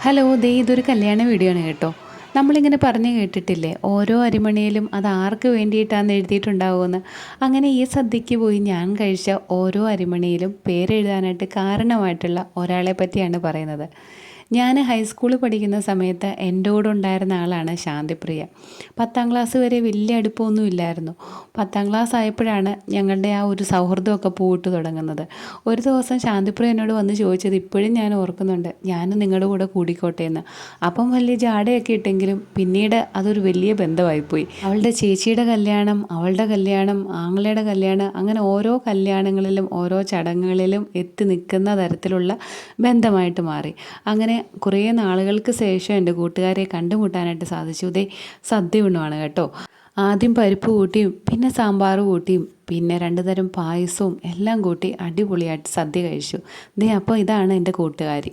Hello ഇതൊരു കല്യാണ video ആണ് കേട്ടോ. നമ്മളിങ്ങനെ പറഞ്ഞു കേട്ടിട്ടില്ലേ, ഓരോ അരിമണിയിലും അത് ആർക്ക് വേണ്ടിയിട്ടാണെന്ന് എഴുതിയിട്ടുണ്ടാവുമെന്ന്. അങ്ങനെ ഈ സദ്യക്ക് പോയി ഞാൻ കഴിച്ച ഓരോ അരിമണിയിലും പേരെഴുതാനായിട്ട് കാരണമായിട്ടുള്ള ഒരാളെ പറ്റിയാണ് പറയുന്നത്. ഞാൻ ഹൈസ്കൂളിൽ പഠിക്കുന്ന സമയത്ത് എൻ്റെ കൂടെ ഉണ്ടായിരുന്ന ആളാണ് ശാന്തിപ്രിയ. 10ാം ക്ലാസ് വരെ വലിയ അടുപ്പമൊന്നും ഇല്ലായിരുന്നു. 10ാം ക്ലാസ് ആയപ്പോഴാണ് ഞങ്ങളുടെ ആ ഒരു സൗഹൃദമൊക്കെ പൂവിട്ട് തുടങ്ങുന്നത്. ഒരു ദിവസം ശാന്തിപ്രിയ എന്നോട് വന്ന് ചോദിച്ചത് ഇപ്പോഴും ഞാൻ ഓർക്കുന്നുണ്ട്, ഞാനും നിങ്ങളുടെ കൂടെ കൂടിക്കോട്ടെ എന്ന്. അപ്പം വലിയ ജാടയൊക്കെ ഇട്ടെങ്കിലും പിന്നീട് അതൊരു വലിയ ബന്ധമായിപ്പോയി. അവളുടെ ചേച്ചിയുടെ കല്യാണം, അവളുടെ കല്യാണം, ആങ്ങളയുടെ കല്യാണം, അങ്ങനെ ഓരോ കല്യാണങ്ങളിലും ഓരോ ചടങ്ങുകളിലും എത്തി നിൽക്കുന്ന തരത്തിലുള്ള ബന്ധമായിട്ട് മാറി. അങ്ങനെ കുറേ നാളുകൾക്ക് ശേഷം എൻ്റെ കൂട്ടുകാരെ കണ്ടുമുട്ടാനായിട്ട് സാധിച്ചു. സദ്യ ഉണ്ണുവാണ് കേട്ടോ. ആദ്യം പരിപ്പ് കൂട്ടിയും പിന്നെ സാമ്പാർ കൂട്ടിയും പിന്നെ 2 തരം പായസവും എല്ലാം കൂട്ടി അടിപൊളിയായിട്ട് സദ്യ കഴിച്ചു. അപ്പോൾ ഇതാണ് എൻ്റെ കൂട്ടുകാരി.